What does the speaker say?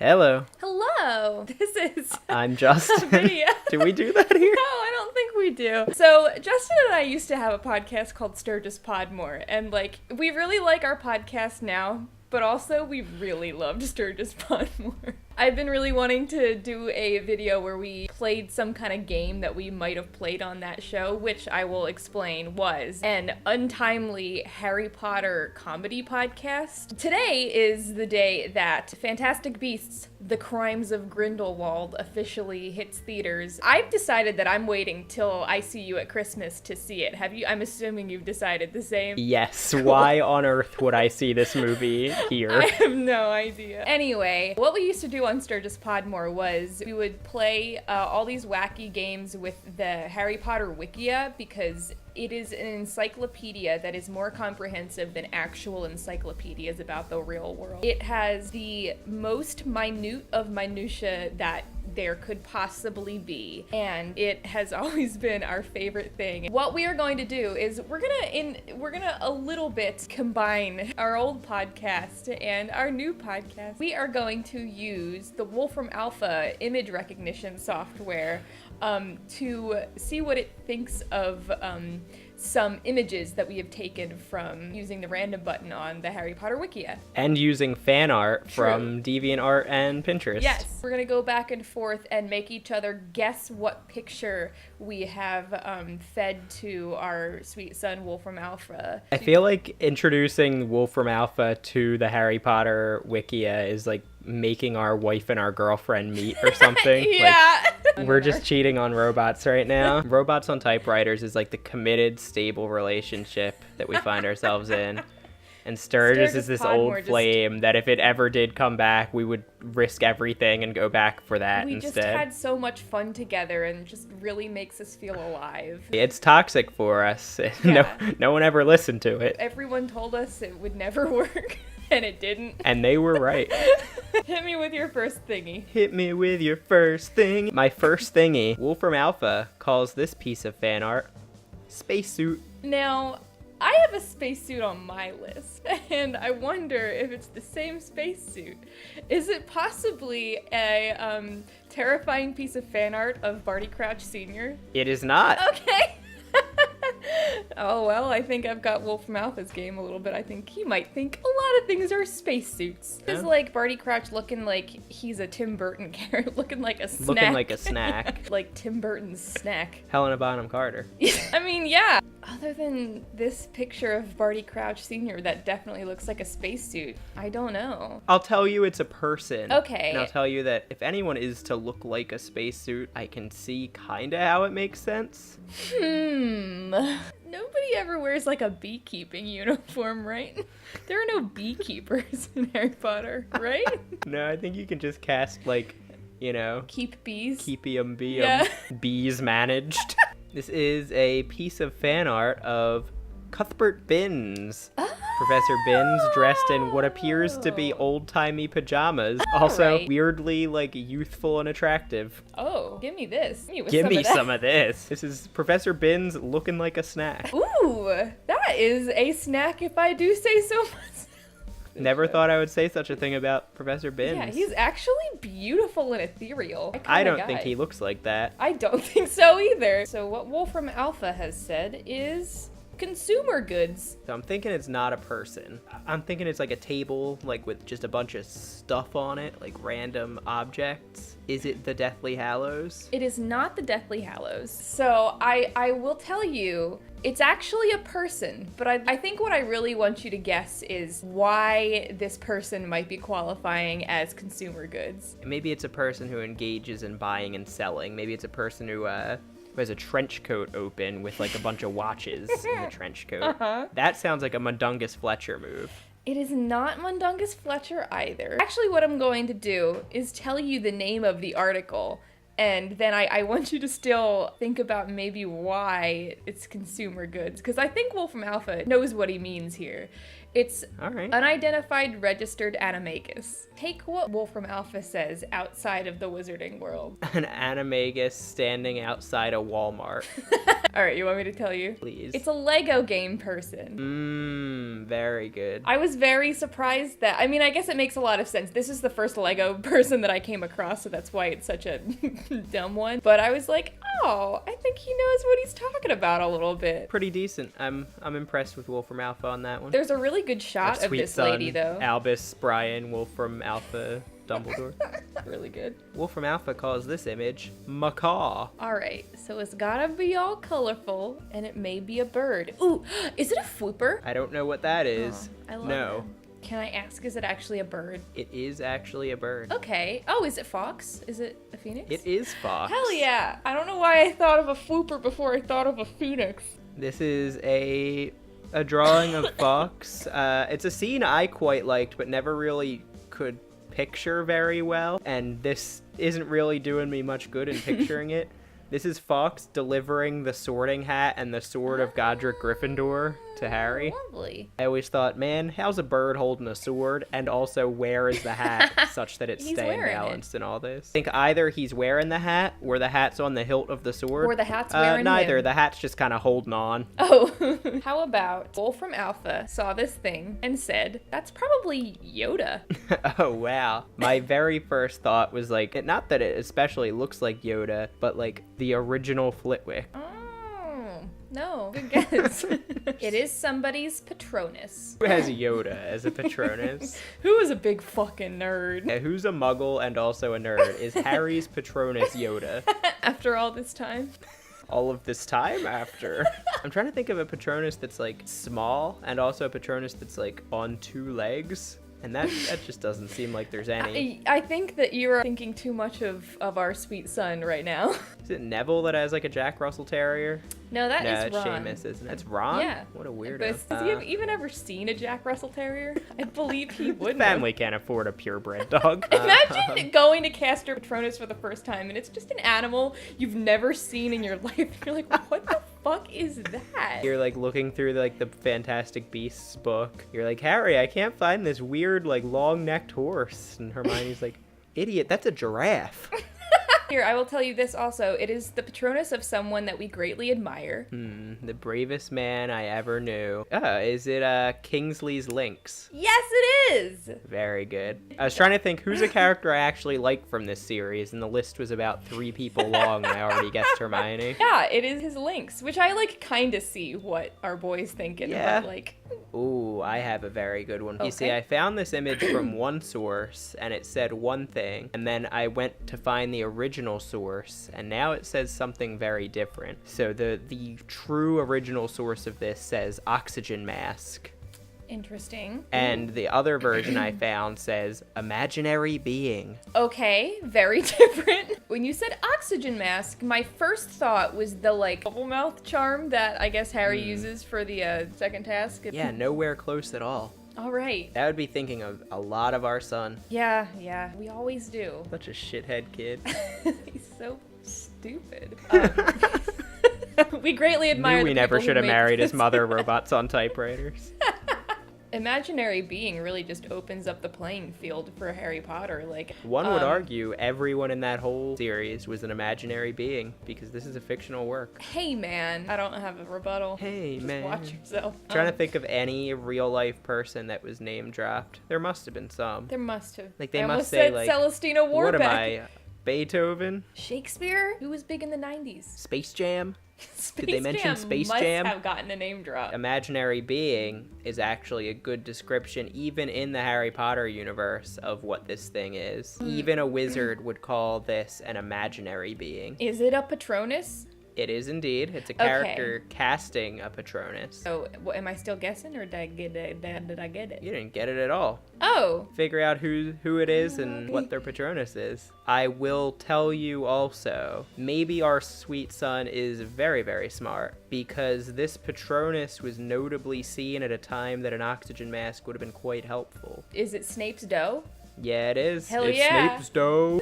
Hello. Hello. This is I'm Justin. a video. Do we do that here? No, I don't think we do. So Justin and I used to have a podcast called Sturgis Podmore, and we really like our podcast now, but also we really loved Sturgis Podmore. I've been really wanting to do a video where we played some kind of game that we might have played on that show, which I will explain was an untimely Harry Potter comedy podcast. Today is the day that Fantastic Beasts: The Crimes of Grindelwald officially hits theaters. I've decided that I'm waiting till I see you at Christmas to see it. Have you? I'm assuming you've decided the same. Yes. Cool. Why on earth would I see this movie here? I have no idea. Anyway, what we used to do on Sturgis Podmore was we would play all these wacky games with the Harry Potter wikia, because it is an encyclopedia that is more comprehensive than actual encyclopedias about the real world. It has the most minute of minutia that there could possibly be, and it has always been our favorite thing. What we are going to do is we're gonna a little bit combine our old podcast and our new podcast. We are going to use the Wolfram Alpha image recognition software to see what it thinks of some images that we have taken from using the random button on the Harry Potter wikia. And using fan art from DeviantArt and Pinterest. Yes. We're going to go back and forth and make each other guess what picture we have fed to our sweet son, Wolfram Alpha. I feel like introducing Wolfram Alpha to the Harry Potter wikia is like making our wife and our girlfriend meet or something. Yeah. We're just cheating on robots right now. Robots on Typewriters is like the committed, stable relationship that we find ourselves in. And Sturgis is this old flame that if it ever did come back, we would risk everything and go back for that instead. We just had so much fun together, and it just really makes us feel alive. It's toxic for us. Yeah. No one ever listened to it. Everyone told us it would never work, and it didn't. And they were right. Hit me with your first thingy. Hit me with your first thing. My first thingy. Wolfram Alpha calls this piece of fan art spacesuit. Now, I have a spacesuit on my list, and I wonder if it's the same spacesuit. Is it possibly a terrifying piece of fan art of Barty Crouch Sr.? It is not. Okay. Oh, well, I think I've got Wolfram Alpha's game a little bit. I think he might think a lot of things are spacesuits. Yeah. It's like Barty Crouch looking like he's a Tim Burton character, looking like a snack. Looking like a snack. Like Tim Burton's snack. Helena Bonham Carter. I mean, yeah. Other than this picture of Barty Crouch Sr. that definitely looks like a spacesuit, I don't know. I'll tell you it's a person. Okay. And I'll tell you that if anyone is to look like a spacesuit, I can see kinda how it makes sense. Nobody ever wears like a beekeeping uniform, right? There are no beekeepers in Harry Potter, right? No, I think you can just cast keep bees. Keepium beum. Yeah. Bees managed. This is a piece of fan art of Cuthbert Binns. Oh. Professor Binns dressed in what appears to be old-timey pajamas. Also right. Weirdly youthful and attractive. Oh, give me this. Give me some of this. This is Professor Binns looking like a snack. Ooh, that is a snack if I do say so myself. Never thought I would say such a thing about Professor Binns. Yeah, he's actually beautiful and ethereal. I don't think he looks like that. I don't think so either. So what Wolfram Alpha has said is consumer goods. So I'm thinking it's not a person. I'm thinking it's like a table, like with just a bunch of stuff on it, like random objects. Is it the Deathly Hallows? It is not the Deathly Hallows. So I will tell you, it's actually a person, but I think what I really want you to guess is why this person might be qualifying as consumer goods. Maybe it's a person who engages in buying and selling. Maybe it's a person who has a trench coat open with like a bunch of watches in the trench coat. Uh-huh. That sounds like a Mundungus Fletcher move. It is not Mundungus Fletcher either. Actually, what I'm going to do is tell you the name of the article, and then I want you to still think about maybe why it's consumer goods, because I think Wolfram Alpha knows what he means here. It's All right. unidentified registered animagus. Take what Wolfram Alpha says outside of the wizarding world. An animagus standing outside a Walmart. All right, you want me to tell you? Please. It's a Lego game person. Very good. I was very surprised that, I mean, I guess it makes a lot of sense. This is the first Lego person that I came across, so that's why it's such a dumb one. But I was like, oh, I think he knows what he's talking about a little bit. Pretty decent. I'm impressed with Wolfram Alpha on that one. There's a really good shot Our of sweet this son, lady, though. Albus Brian Wolfram Alpha Dumbledore. Really good. Wolfram Alpha calls this image macaw. All right, so it's gotta be all colorful, and it may be a bird. Ooh, is it a flooper? I don't know what that is. I love No. it. Can I ask, is it actually a bird? It is actually a bird. Okay. Oh, is it fox? Is it a phoenix? It is fox. Hell yeah. I don't know why I thought of a flooper before I thought of a phoenix. This is a drawing of fox. It's a scene I quite liked, but never really could picture very well. And this isn't really doing me much good in picturing it. This is Fox delivering the sorting hat and the sword of Godric Gryffindor to Harry. Lovely. I always thought, man, how's a bird holding a sword? And also, where is the hat such that it's He's staying wearing balanced in all this? I think either he's wearing the hat, or the hat's on the hilt of the sword. Or the hat's wearing neither. him. The hat's just kind of holding on. Oh, how about Wolfram Alpha saw this thing and said, that's probably Yoda. Oh, wow. My very first thought was like, not that it especially looks like Yoda, but like the original Flitwick. Oh, no, good guess. It is somebody's Patronus. Who has Yoda as a Patronus? Who is a big fucking nerd? Yeah, who's a muggle and also a nerd? Is Harry's Patronus Yoda? After all this time? All of this time after. I'm trying to think of a Patronus that's like small and also a Patronus that's like on two legs. And that just doesn't seem like there's any. I think that you're thinking too much of our sweet son right now. Is it Neville that has like a Jack Russell Terrier? No, that is it's Ron. Seamus, isn't it? That's Ron? Yeah. What a weirdo. But has he even ever seen a Jack Russell Terrier? I believe he would. Family can't afford a purebred dog. Imagine going to Castor Patronus for the first time and it's just an animal you've never seen in your life. You're like, what the fuck is that? You're like looking through like the Fantastic Beasts book. You're like, Harry, I can't find this weird like long-necked horse. And Hermione's like, idiot, that's a giraffe. Here, I will tell you this also. It is the Patronus of someone that we greatly admire. The bravest man I ever knew. Is it Kingsley's Lynx? Yes, it is! Very good. I was trying to think who's a character I actually like from this series, and the list was about 3 people long, and I already guessed Hermione. Yeah, it is his Lynx, which I like kind of see what our boy's thinking. Yeah. But like, Ooh, I have a very good one. Okay. You see, I found this image from one source, and it said one thing, and then I went to find the original source, and now it says something very different. So the true original source of this says oxygen mask. interesting. And the other version I found says imaginary being. Okay, very different. When you said oxygen mask, my first thought was the like bubble mouth charm that I guess Harry uses for the second task. Yeah, nowhere close at all. All right. That would be thinking of a lot of our son. Yeah, we always do. Such a shithead kid. He's so stupid. We greatly admire. Knew we the never people who should have make married his this. mother robots on typewriters. Imaginary being really just opens up the playing field for Harry Potter. Like One would argue everyone in that whole series was an imaginary being because this is a fictional work. Hey man, I don't have a rebuttal. Hey Just man. watch yourself. Trying to think of any real life person that was name dropped. There must have been some. There must have. Like, they I must almost say, said like, Celestina Warbeck. What am I? Beethoven? Shakespeare? Who was big in the 90s? Space Jam? Space Did they mention Jam Space must Jam? have gotten a name drop. Imaginary being is actually a good description, even in the Harry Potter universe, of what this thing is. Even a wizard would call this an imaginary being. Is it a Patronus? It is indeed. It's a character casting a Patronus. So, am I still guessing, or did I get it? Did I get it? You didn't get it at all. Oh, Figure out who it is and what their Patronus is. I will tell you also, maybe our sweet son is very, very smart, because this Patronus was notably seen at a time that an oxygen mask would have been quite helpful. is it Snape's dough? Yeah, it is. Hell it's yeah. Snape's dough.